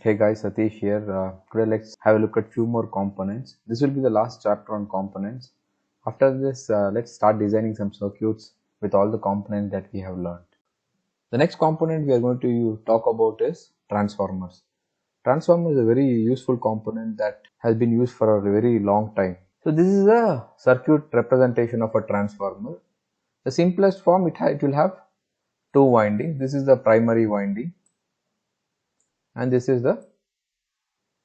Hey guys, Satish here. Today let's have a look at few more components. This will be the last chapter on components. After this, let's start designing some circuits with all the components that we have learned. The next component we are going to talk about is transformers. Transformer is a very useful component that has been used for a very long time. So this is a circuit representation of a transformer. The simplest form, it will have two windings. This is the primary winding and this is the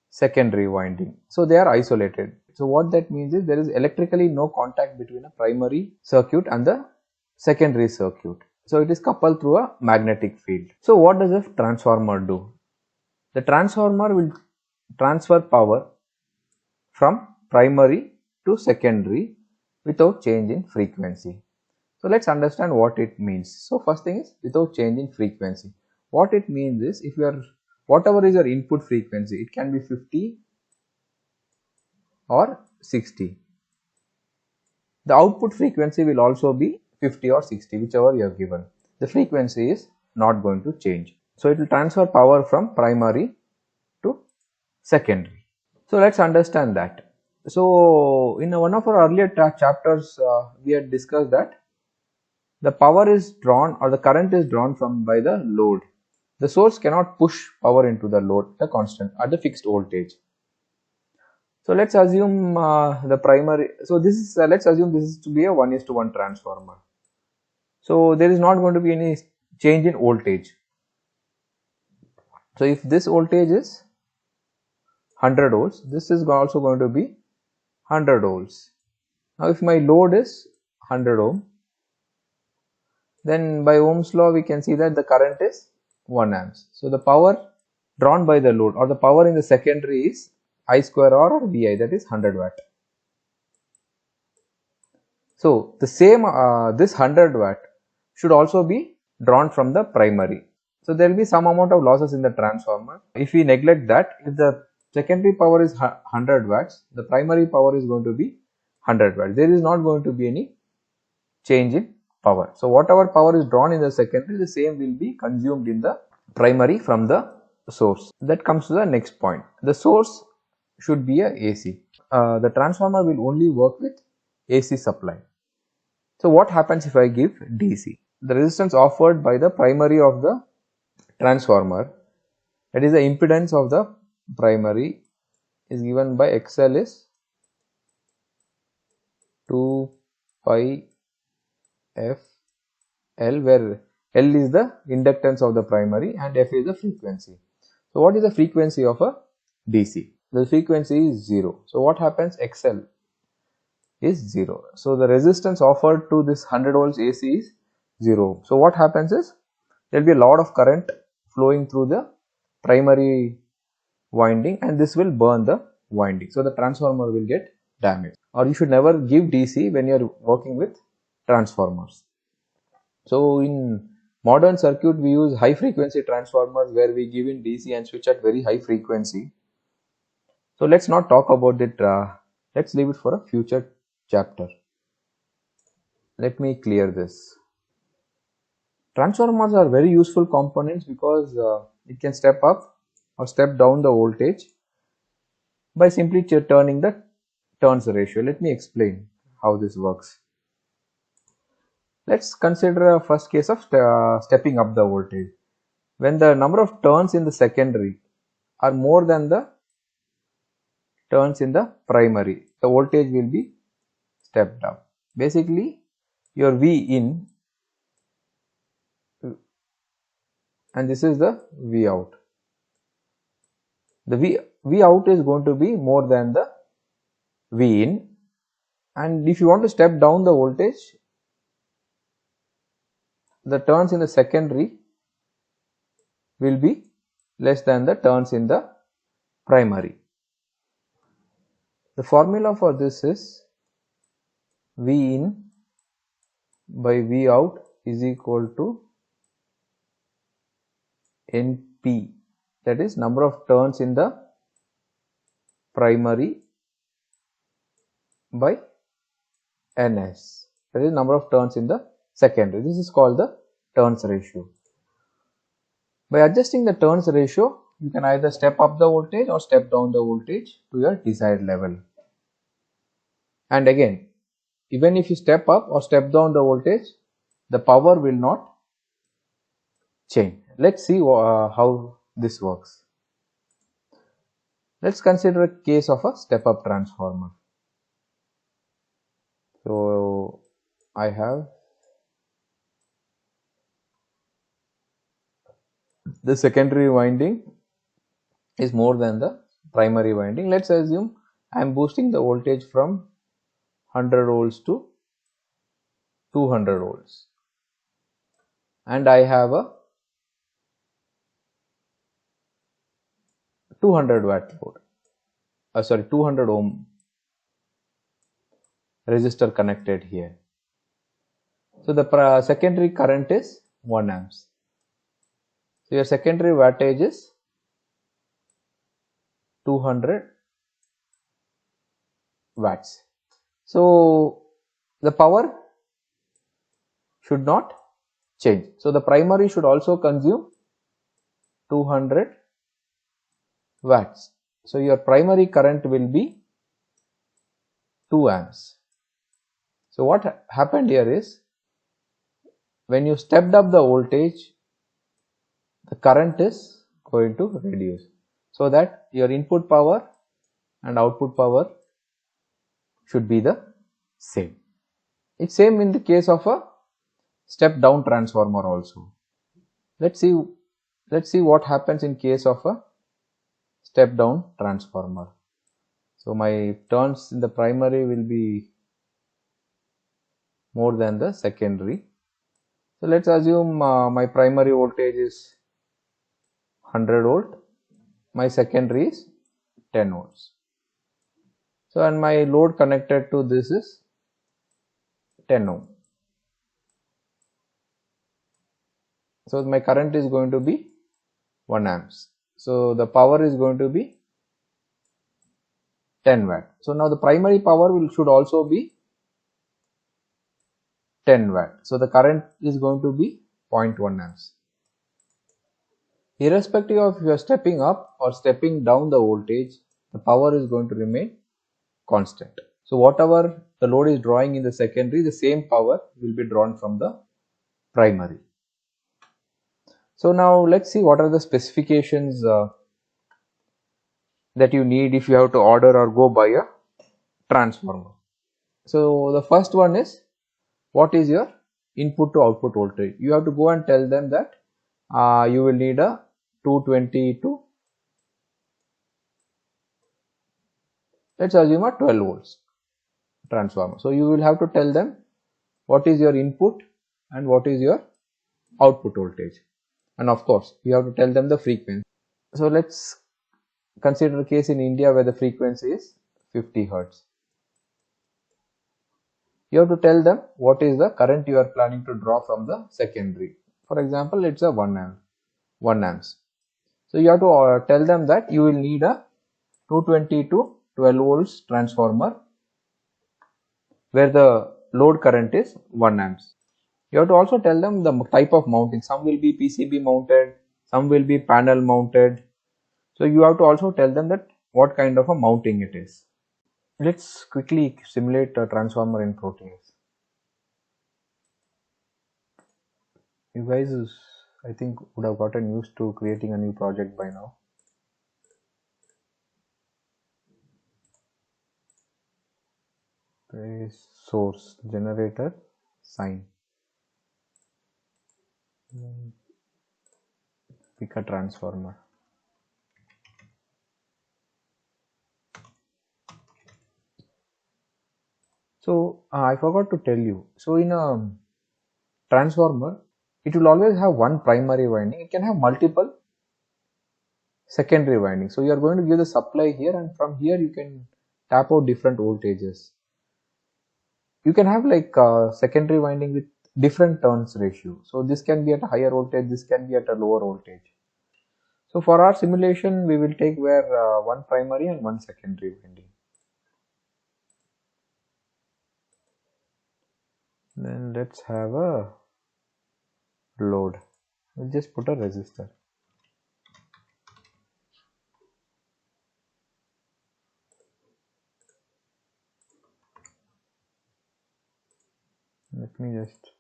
secondary winding. So they are isolated. So what that means is there is electrically no contact between a primary circuit and the secondary circuit. So it is coupled through a magnetic field. So what does a transformer do? The transformer will transfer power from primary to secondary without change in frequency. So let's understand what it means. So first thing is without change in frequency. What it means is if you are whatever is your input frequency, it can be 50 or 60. The output frequency will also be 50 or 60, whichever you have given. The frequency is not going to change. So it will transfer power from primary to secondary. So let's understand that. So in one of our earlier chapters, we had discussed that the power is drawn or the current is drawn from by the load. The source cannot push power into the load at a constant at the fixed voltage. So let's assume the primary. So this is let's assume this is to be a 1:1 transformer. So there is not going to be any change in voltage. So if this voltage is 100 volts, this is also going to be 100 volts. Now if my load is 100 ohm, then by Ohm's law we can see that the current is 1 amps. So the power drawn by the load or the power in the secondary is I square R or VI, that is 100 watt. So the same this 100 watt should also be drawn from the primary. So there will be some amount of losses in the transformer. If we neglect that, if the secondary power is 100 watts, the primary power is going to be 100 watts. There is not going to be any change in power. So whatever power is drawn in the secondary, the same will be consumed in the primary from the source. That comes to the next point. The source should be a AC. The transformer will only work with AC supply. So what happens if I give DC? The resistance offered by the primary of the transformer, that is the impedance of the primary, is given by XL is 2 pi f L, where L is the inductance of the primary and F is the frequency. So what is the frequency of a DC? The frequency is 0. So what happens? XL is 0. So the resistance offered to this 100 volts AC is 0. So what happens is there will be a lot of current flowing through the primary winding and this will burn the winding. So the transformer will get damaged. Or you should never give DC when you are working with transformers. So in modern circuit we use high frequency transformers where we give in DC and switch at very high frequency. So let's not talk about it. Let's leave it for a future chapter. Let me clear this. Transformers are very useful components because it can step up or step down the voltage by simply turning the turns ratio. Let me explain how this works. Let's consider a first case of stepping up the voltage. When the number of turns in the secondary are more than the turns in the primary, the voltage will be stepped up. Basically, your V in and this is the V out. The V out is going to be more than the V in, and if you want to step down the voltage, the turns in the secondary will be less than the turns in the primary. The formula for this is V in by V out is equal to NP, that is number of turns in the primary by NS, that is number of turns in the secondary. This is called the turns ratio. By adjusting the turns ratio, you can either step up the voltage or step down the voltage to your desired level. And again, even if you step up or step down the voltage, the power will not change. Let's see how this works. Let's consider a case of a step up transformer. So I have the secondary winding is more than the primary winding. Let's assume I am boosting the voltage from 100 volts to 200 volts, and I have a 200 watt load, 200 ohm resistor connected here. So the secondary current is 1 amps. So your secondary wattage is 200 watts. So the power should not change. So the primary should also consume 200 watts. So your primary current will be 2 amps. So what happened here is, when you stepped up the voltage, the current is going to reduce, so that your input power and output power should be the same. It's same in the case of a step down transformer also. Let's see what happens in case of a step down transformer. So my turns in the primary will be more than the secondary. So let's assume my primary voltage is 100 volt, my secondary is 10 volts. So and my load connected to this is 10 ohm. So my current is going to be 1 amps. So the power is going to be 10 watt. So now the primary power should also be 10 watt. So the current is going to be 0.1 amps. Irrespective of if you are stepping up or stepping down the voltage, the power is going to remain constant. So whatever the load is drawing in the secondary, the same power will be drawn from the primary. So now let's see what are the specifications that you need if you have to order or go buy a transformer. So the first one is, what is your input to output voltage? You have to go and tell them that you will need a 220 to, let's assume, a 12 volts transformer. So you will have to tell them what is your input and what is your output voltage, and of course you have to tell them the frequency. So let's consider a case in India where the frequency is 50 hertz. You have to tell them what is the current you are planning to draw from the secondary. For example, it's a 1 amps. So you have to tell them that you will need a 220 to 12 volts transformer where the load current is 1 amps. You have to also tell them the type of mounting. Some will be PCB mounted, some will be panel mounted. So you have to also tell them that what kind of a mounting it is. Let's quickly simulate a transformer in Proteus. You guys, I think, would have gotten used to creating a new project by now. Source, generator, sine. Pick a transformer. So I forgot to tell you. So in a transformer, it will always have one primary winding. It can have multiple secondary windings. So you are going to give the supply here, and from here you can tap out different voltages. You can have like a secondary winding with different turns ratio. So this can be at a higher voltage, this can be at a lower voltage. So for our simulation, we will take where one primary and one secondary winding. Then let's have a load. We'll just put a resistor. Let me just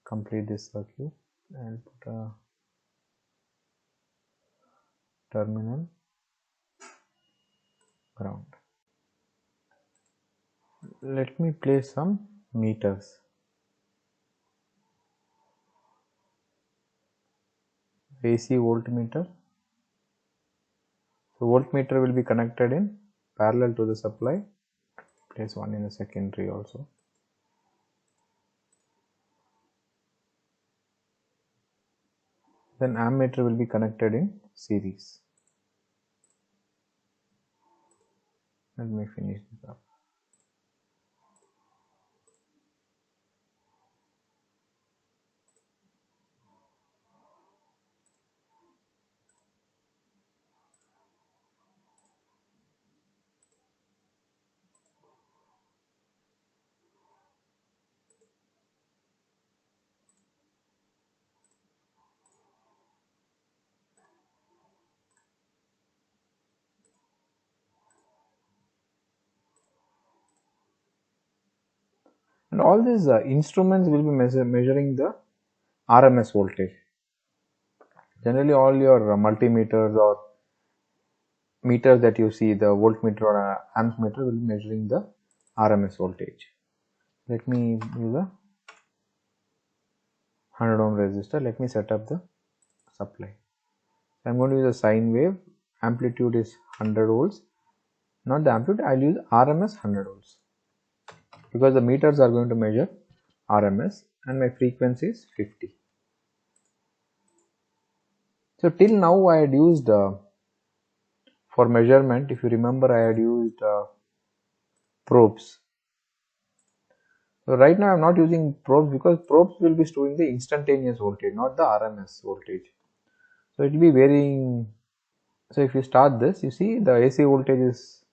complete this circuit. I'll put a terminal, ground. Let me place some meters. AC voltmeter. So voltmeter will be connected in parallel to the supply. Place one in the secondary also. Then ammeter will be connected in series. Let me finish this up. And all these instruments will be measuring the RMS voltage. Generally, all your multimeters or meters that you see, the voltmeter or amp meter, will be measuring the RMS voltage. Let me use a 100 ohm resistor. Let me set up the supply. I am going to use a sine wave. Amplitude is 100 volts. Not the amplitude, I will use RMS 100 volts because the meters are going to measure RMS and my frequency is 50. So till now I had used for measurement, if you remember, I had used probes. So right now I am not using probes because probes will be storing the instantaneous voltage, not the RMS voltage. So it will be varying. So if you start this, you see the AC voltage is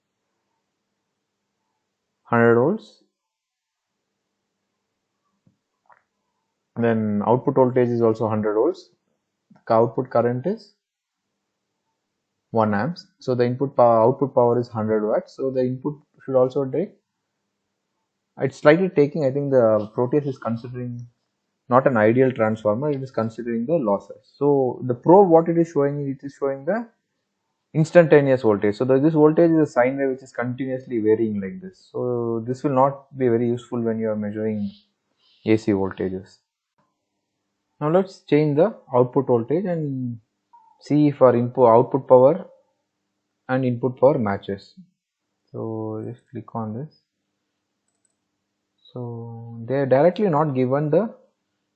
100 volts. Then output voltage is also 100 volts. The output current is 1 amps. So the input power, output power is 100 watts. So the input should also take. It's slightly taking. I think the Proteus is considering not an ideal transformer. It is considering the losses. So the probe, what it is showing, it is showing the instantaneous voltage. So this voltage is a sine wave which is continuously varying like this. So this will not be very useful when you are measuring AC voltages. Now let's change the output voltage and see if our output power and input power matches. So just click on this. So they are directly not given the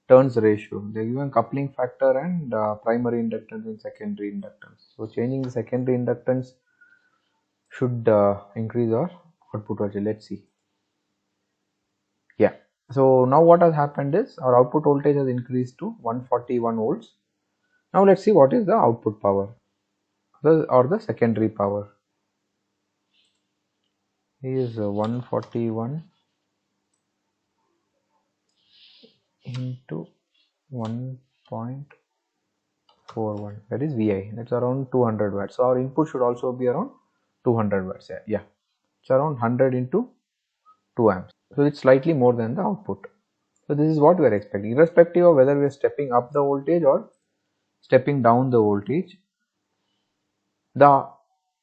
turns ratio. They are given coupling factor and primary inductance and secondary inductance. So changing the secondary inductance should increase our output voltage. Let's see. Yeah. So now what has happened is our output voltage has increased to 141 volts. Now let's see what is the output power or the secondary power. Is 141 into 1.41, that is VI, that's around 200 watts. So our input should also be around 200 watts. Yeah, it's around 100 into 2 amps. So it's slightly more than the output. So this is what we are expecting, irrespective of whether we are stepping up the voltage or stepping down the voltage, the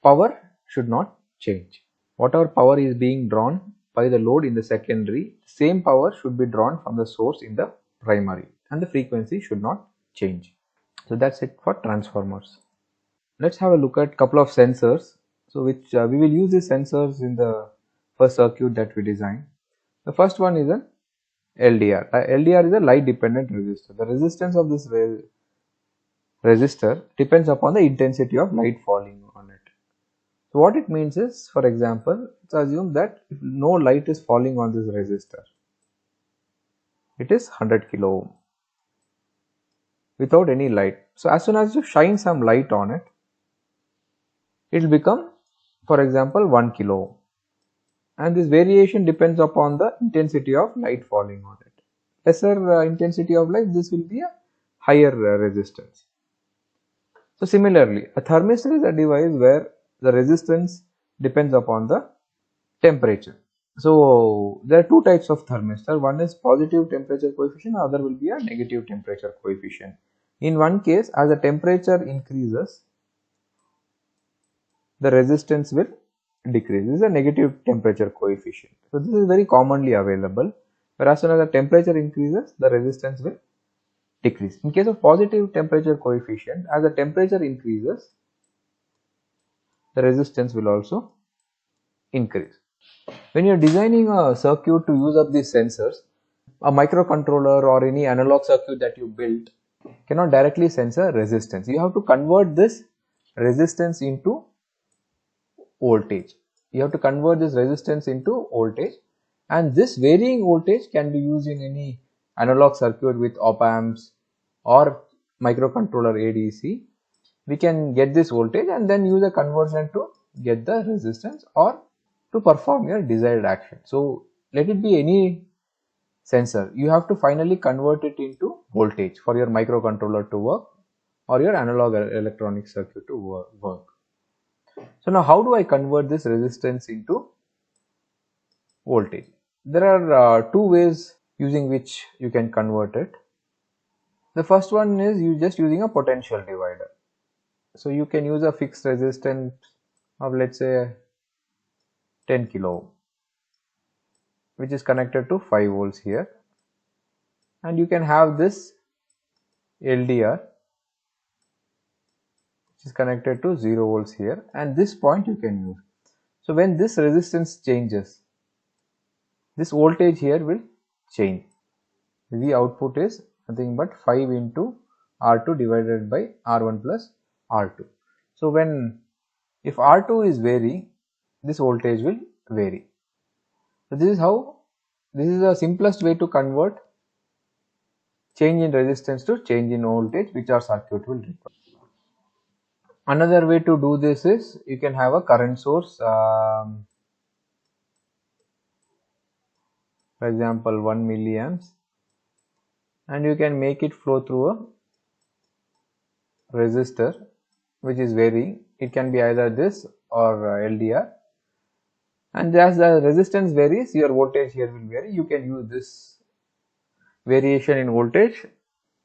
power should not change. Whatever power is being drawn by the load in the secondary, same power should be drawn from the source in the primary, and the frequency should not change. So that's it for transformers. Let's have a look at a couple of sensors. So which we will use these sensors in the first circuit that we designed. The first one is an LDR. LDR is a light dependent resistor. The resistance of this resistor depends upon the intensity of light falling on it. So what it means is, for example, let's assume that if no light is falling on this resistor, it is 100 kilo ohm without any light. So as soon as you shine some light on it, it will become, for example, 1 kilo ohm. And this variation depends upon the intensity of light falling on it. Lesser intensity of light, this will be a higher resistance. So similarly, a thermistor is a device where the resistance depends upon the temperature. So there are two types of thermistor. One is positive temperature coefficient, other will be a negative temperature coefficient. In one case, as the temperature increases, the resistance will decrease. This is a negative temperature coefficient. So this is very commonly available. Whereas as the temperature increases, the resistance will decrease. In case of positive temperature coefficient, as the temperature increases, the resistance will also increase. When you are designing a circuit to use up these sensors, a microcontroller or any analog circuit that you built cannot directly sense a resistance. You have to convert this resistance into voltage. You have to convert this resistance into voltage, and this varying voltage can be used in any analog circuit with op amps or microcontroller ADC. We can get this voltage and then use a conversion to get the resistance or to perform your desired action. So let it be any sensor, you have to finally convert it into voltage for your microcontroller to work or your analog electronic circuit to work. So now how do I convert this resistance into voltage? There are two ways using which you can convert it. The first one is you just using a potential divider. So you can use a fixed resistance of, let's say, 10 kilo ohm, which is connected to 5 volts here, and you can have this LDR which is connected to 0 volts here, and this point you can use. So when this resistance changes, this voltage here will change. The output is nothing but 5 into R2 divided by R1 plus R2. So if R2 is varying, this voltage will vary. So this is the simplest way to convert change in resistance to change in voltage which our circuit will require. Another way to do this is you can have a current source, for example 1 milliamps, and you can make it flow through a resistor which is varying. It can be either this or LDR, and as the resistance varies, your voltage here will vary. You can use this variation in voltage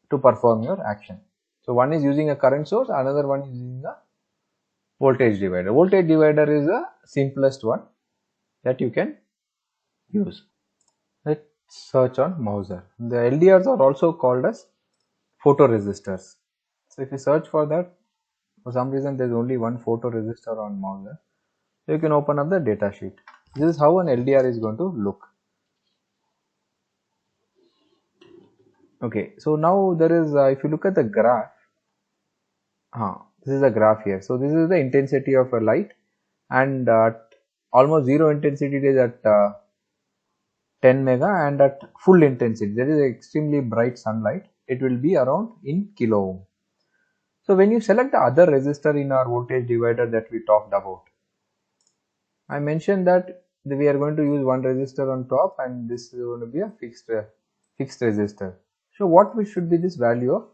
to perform your action. So one is using a current source, another one is using a voltage divider. Voltage divider is the simplest one that you can use. Let's search on Mauser. The LDRs are also called as photoresistors. So if you search for that, for some reason there is only one photoresistor on Mauser. So you can open up the data sheet. This is how an LDR is going to look. Okay, so now there is, if you look at the graph, this is a graph here. So this is the intensity of a light, and almost zero intensity it is at 10 mega, and at full intensity, that is extremely bright sunlight, it will be around in kilo ohm. So when you select the other resistor in our voltage divider that we talked about, I mentioned that we are going to use one resistor on top, and this is going to be a fixed resistor. So what should be this value of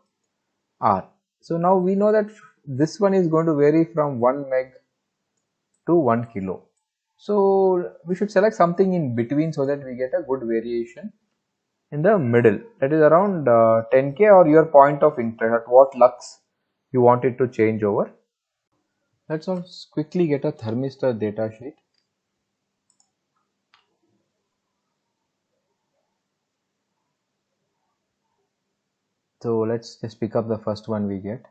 R? So now we know that this one is going to vary from 1 meg to 1 kilo. So we should select something in between so that we get a good variation in the middle, that is around 10k, or your point of interest, at what lux you want it to change over. Let's all quickly get a thermistor data sheet. So let's just pick up the first one we get.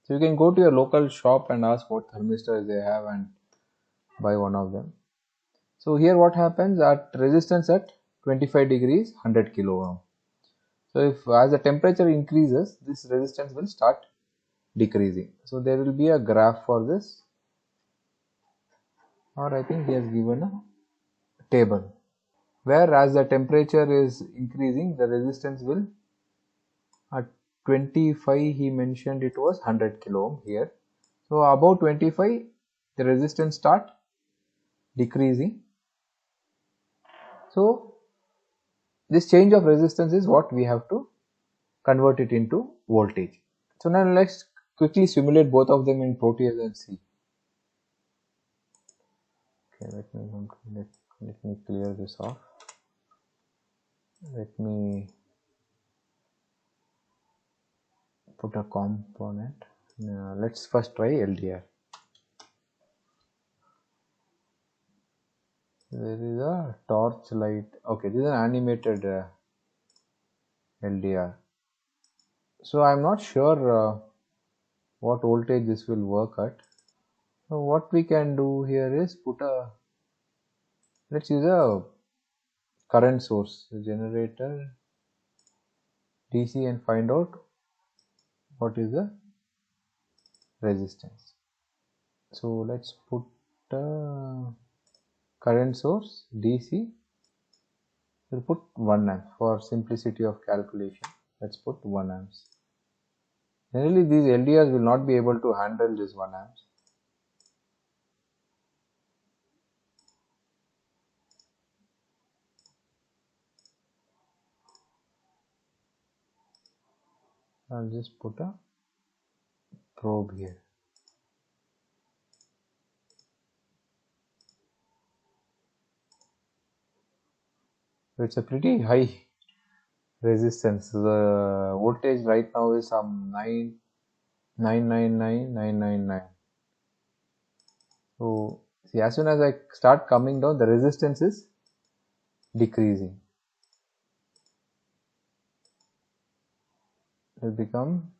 So you can go to your local shop and ask what thermistors they have and buy one of them. So here what happens, at resistance at 25 degrees 100 kilo ohm. So if as the temperature increases, this resistance will start decreasing. So there will be a graph for this, or I think he has given a table where as the temperature is increasing, the resistance will, at 25 he mentioned it was 100 kilo ohm here. So above 25 the resistance start decreasing. So this change of resistance is what we have to convert it into voltage. So now let's quickly simulate both of them in Proteus and see. Okay, let me Let me clear this off. Let me put a component. Let's first try LDR. There is a torch light. Okay, this is an animated LDR. So I'm not sure what voltage this will work at. So what we can do here is let's use a current source, the generator DC, and find out what is the resistance. So let's put a current source DC. We'll put 1 amp for simplicity of calculation. Let's put 1 amps. Generally these LDRs will not be able to handle this 1 amps. I'll just put a probe here. So it's a pretty high resistance. The voltage right now is some 999,999. So see, as soon as I start coming down, the resistance is decreasing. It will become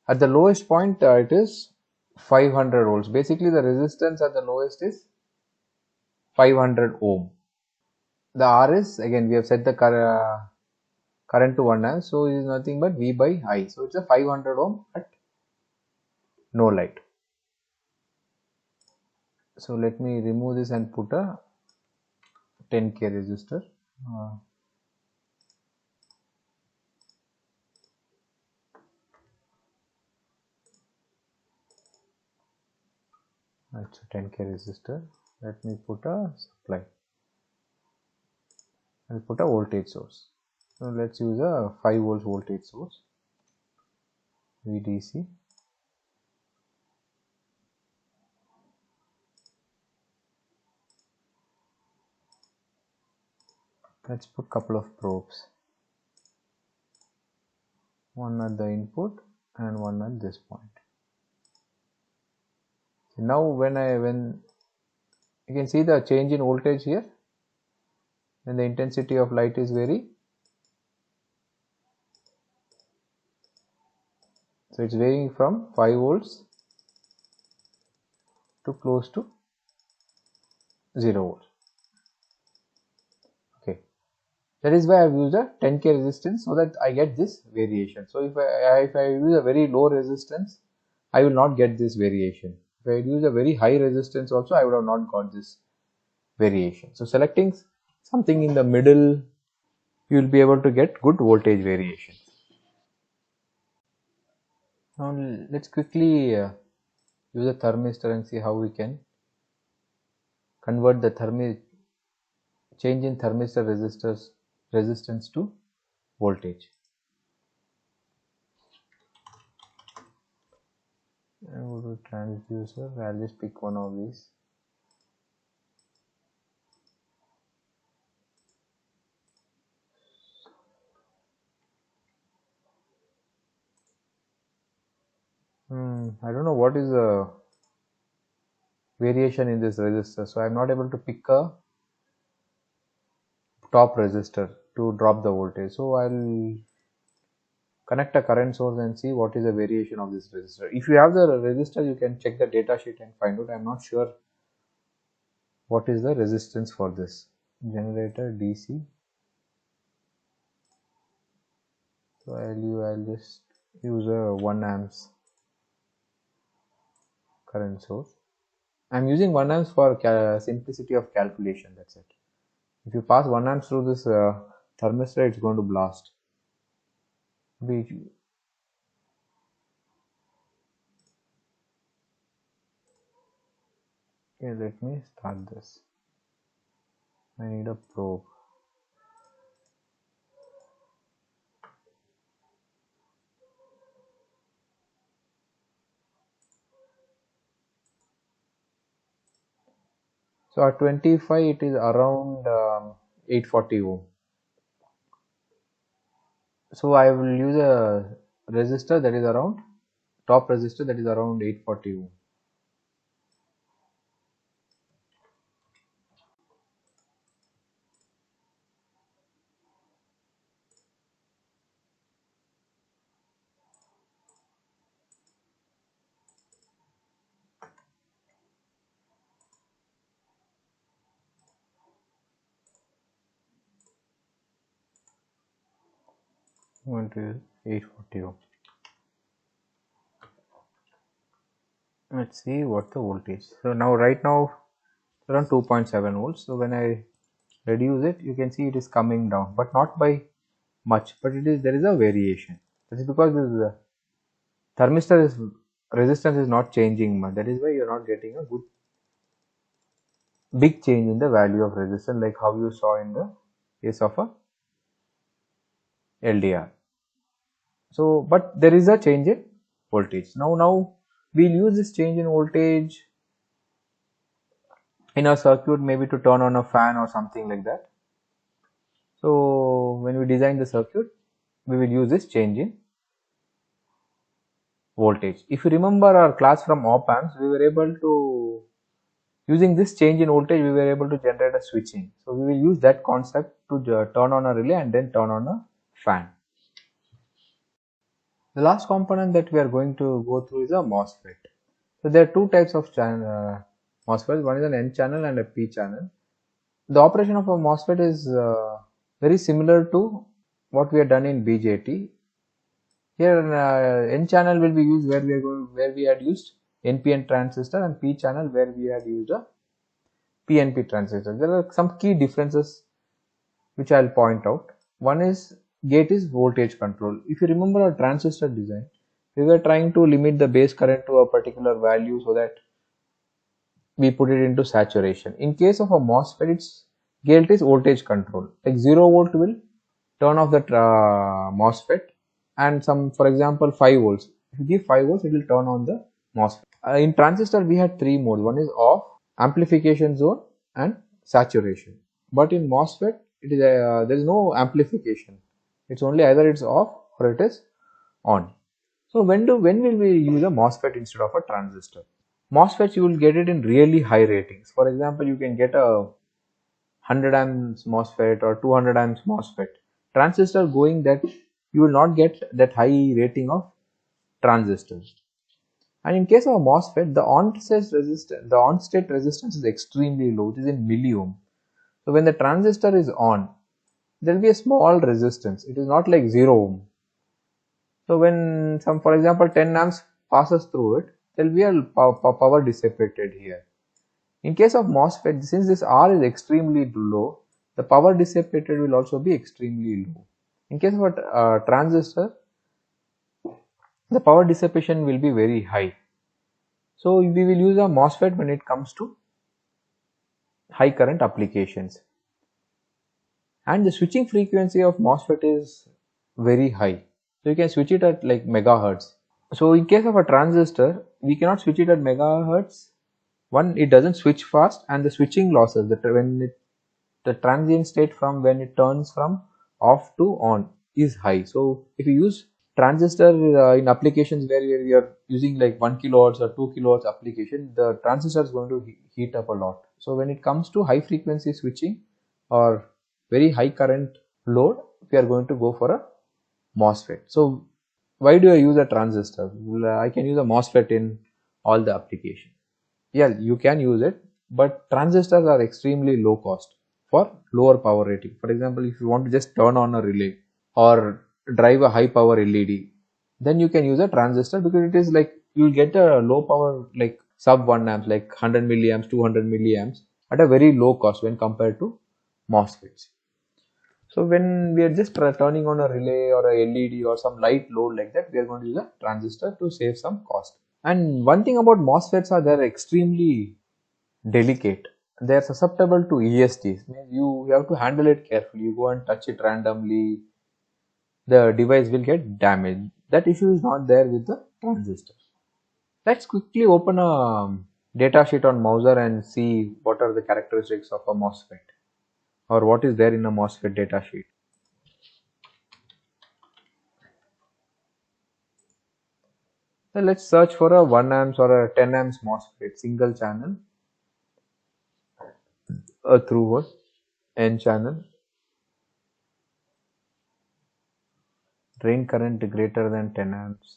at the lowest point it is 500 volts. Basically the resistance at the lowest is 500 ohm. The R is, again we have set the current to 1 amp, so it is nothing but V by I. So it's a 500 ohm at no light. So let me remove this and put a 10k resistor. That's a 10k resistor. Let me put a supply. I'll put a voltage source. So let's use a 5 volts voltage source, VDC. Let's put couple of probes, one at the input and one at this point. So now when you can see the change in voltage here, when the intensity of light is very, so it's varying from 5 volts to close to 0 volts. Okay, that is why I've used a 10k resistance, so that I get this variation. So if I use a very low resistance, I will not get this variation. If I use a very high resistance also, I would have not got this variation. So selecting something in the middle, you will be able to get good voltage variation. Now let's quickly use a thermistor and see how we can convert the change in thermistor resistance to voltage. I go to transducer. I'll just pick one of these. I don't know what is the variation in this resistor, so I'm not able to pick a top resistor to drop the voltage. So I'll connect a current source and see what is the variation of this resistor. If you have the resistor, you can check the data sheet and find out. I'm not sure what is the resistance for this generator DC. So I'll just use a 1 amps current source. I'm using 1 amps for simplicity of calculation, that's it. If you pass 1 amps through this thermistor, it's going to blast. Okay, let me start this. I need a probe. So at 25 it is around 840 ohm. So I will use a resistor that is around top resistor that is around 840 ohm. I'm going to use 840 ohm. Let's see what the voltage. So now right now around 2.7 volts. So when I reduce it, you can see it is coming down, but not by much. But it is there is a variation. That is because this thermistor is resistance is not changing much. That is why you are not getting a good big change in the value of resistance like how you saw in the case of a LDR. So, but there is a change in voltage. Now we'll use this change in voltage in a circuit maybe to turn on a fan or something like that. So when we design the circuit, we will use this change in voltage. If you remember our class from op amps, we were able to, using this change in voltage, we were able to generate a switching. So we will use that concept to turn on a relay and then turn on a fan. The last component that we are going to go through is a MOSFET. So there are two types of MOSFETs. One is an N channel and a P channel. The operation of a MOSFET is very similar to what we have done in BJT. Here N channel will be used where we had used NPN transistor, and P channel where we had used a PNP transistor. There are some key differences which I'll point out. One is gate is voltage control. If you remember our transistor design, we were trying to limit the base current to a particular value so that we put it into saturation. In case of a MOSFET, its gate is voltage control. Like 0 volt will turn off the MOSFET, and some, for example, 5 volts. If you give 5 volts, it will turn on the MOSFET. In transistor, we had three modes. One is off, amplification zone, and saturation. But in MOSFET, it is there is no amplification. It's only either it's off or it is on. So when will we use a MOSFET instead of a transistor? MOSFETs, you will get it in really high ratings. For example, you can get a 100 amps MOSFET or 200 amps MOSFET. Transistor going that you will not get that high rating of transistors. And in case of a MOSFET, the on-state resistance is extremely low. It is in milliohm. So when the transistor is on, there will be a small resistance. It is not like 0 ohm. So when some, for example, 10 amps passes through it, there will be a power dissipated here. In case of MOSFET, since this R is extremely low, the power dissipated will also be extremely low. In case of a transistor, the power dissipation will be very high. So we will use a MOSFET when it comes to high current applications. And the switching frequency of MOSFET is very high. So you can switch it at like megahertz. So in case of a transistor, we cannot switch it at megahertz. One, it doesn't switch fast, and the switching losses, that when the transient state from when it turns from off to on is high. So if you use transistor in applications where you are using like 1 kilowatts or 2 kilowatts application, the transistor is going to heat up a lot. So when it comes to high frequency switching or very high current load, we are going to go for a MOSFET. So why do I use a transistor? Well, I can use a MOSFET in all the applications. Yeah, you can use it, but transistors are extremely low cost for lower power rating. For example, if you want to just turn on a relay or drive a high power LED, then you can use a transistor, because it is like you will get a low power like sub 1 amps, like 100 milliamps, 200 milliamps at a very low cost when compared to MOSFETs. So when we are just turning on a relay or a LED or some light load like that, we are going to use a transistor to save some cost. And one thing about MOSFETs are they're extremely delicate. They're susceptible to ESDs. You have to handle it carefully. You go and touch it randomly, the device will get damaged. That issue is not there with the transistor. Let's quickly open a data sheet on Mouser and see what are the characteristics of a MOSFET, or what is there in a MOSFET data sheet. So let's search for a 1 amps or a 10 amps MOSFET, single channel, a through N channel, drain current greater than 10 amps.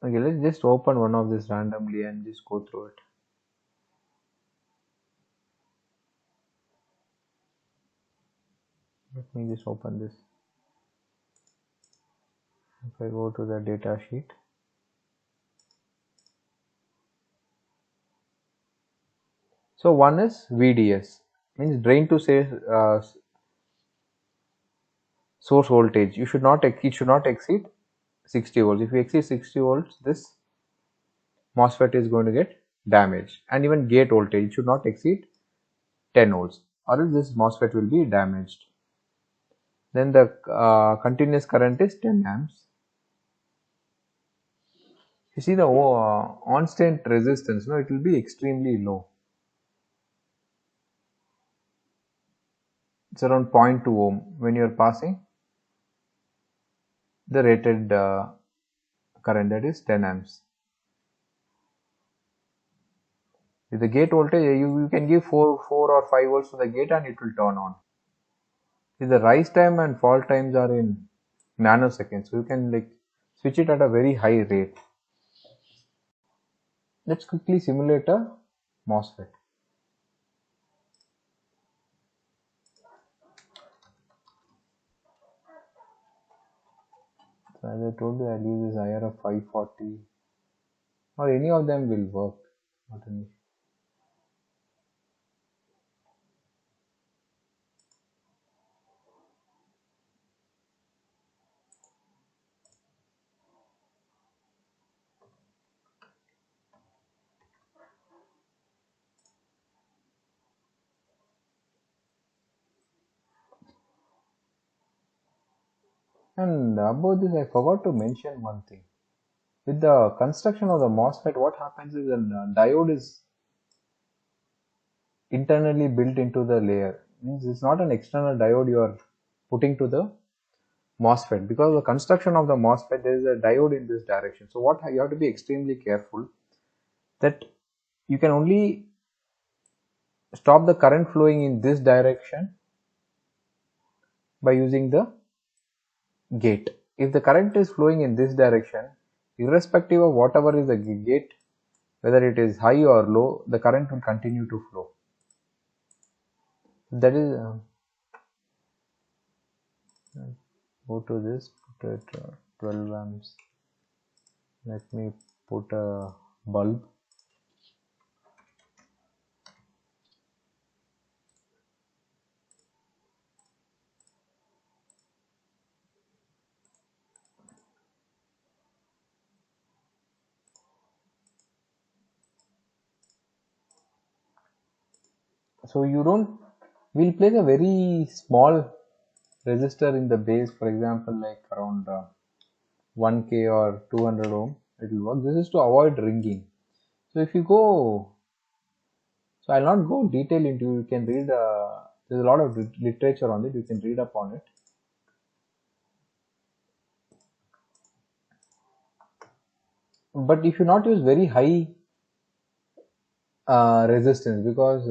Okay, let's just open one of this randomly and just go through it. Let me just open this. If I go to the data sheet, so one is VDS, means drain to say source voltage. You should not it should not exceed 60 volts. If you exceed 60 volts, this MOSFET is going to get damaged. And even gate voltage should not exceed 10 volts, or else this MOSFET will be damaged. Then the continuous current is 10 amps. You see the on-state resistance, no, it will be extremely low. It's around 0.2 ohm when you are passing the rated current, that is 10 amps. With the gate voltage, you can give 4 or 5 volts to the gate and it will turn on. See, the rise time and fall times are in nanoseconds, so you can like switch it at a very high rate. Let's quickly simulate a MOSFET. So as I told you, I'll use this IR of 540, or any of them will work. Not an issue. And about this, I forgot to mention one thing. With the construction of the MOSFET, what happens is a diode is internally built into the layer. Means it's not an external diode you are putting to the MOSFET. Because the construction of the MOSFET, there is a diode in this direction. So what you have to be extremely careful that you can only stop the current flowing in this direction by using the gate. If the current is flowing in this direction, irrespective of whatever is the gate, whether it is high or low, the current will continue to flow. That is go to this, put it 12 amps. Let me put a bulb. So you don't, we'll place a very small resistor in the base, for example, like around 1k or 200 ohm, it will work. This is to avoid ringing. So if you go, so I'll not go detail into, you can read, there's a lot of literature on it, you can read up on it. But if you not use very high resistance, because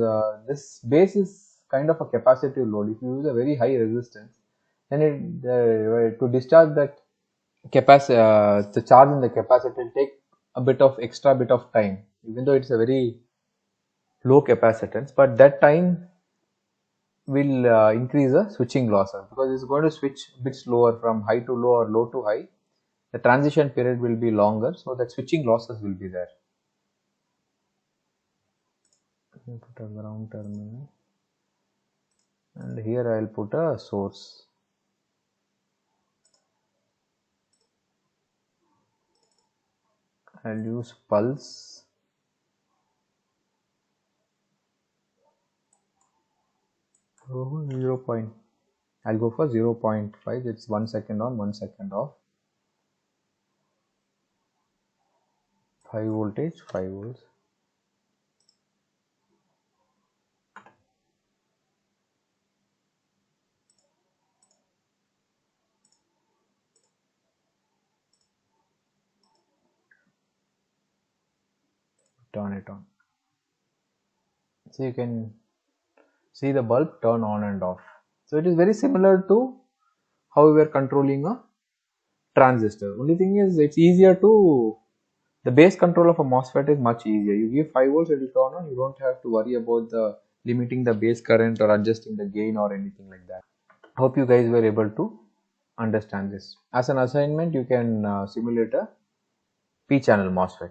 this base is kind of a capacitive load. If you use a very high resistance, then it to discharge that the charge in the capacitor will take a bit of extra bit of time, even though it's a very low capacitance. But that time will increase the switching losses, because it's going to switch a bit slower from high to low or low to high. The transition period will be longer, so that switching losses will be there. Let me put a ground terminal, and here I'll put a source. I'll use pulse. Oh, 0 point. I'll go for 0.5. It's 1 second on, 1 second off. 5 voltage, 5 volts. Turn it on. So you can see the bulb turn on and off. So it is very similar to how we were controlling a transistor. Only thing is it's easier to, the base control of a MOSFET is much easier. You give 5 volts, it will turn on. You don't have to worry about the limiting the base current or adjusting the gain or anything like that. Hope you guys were able to understand this. As an assignment, you can simulate a P channel MOSFET.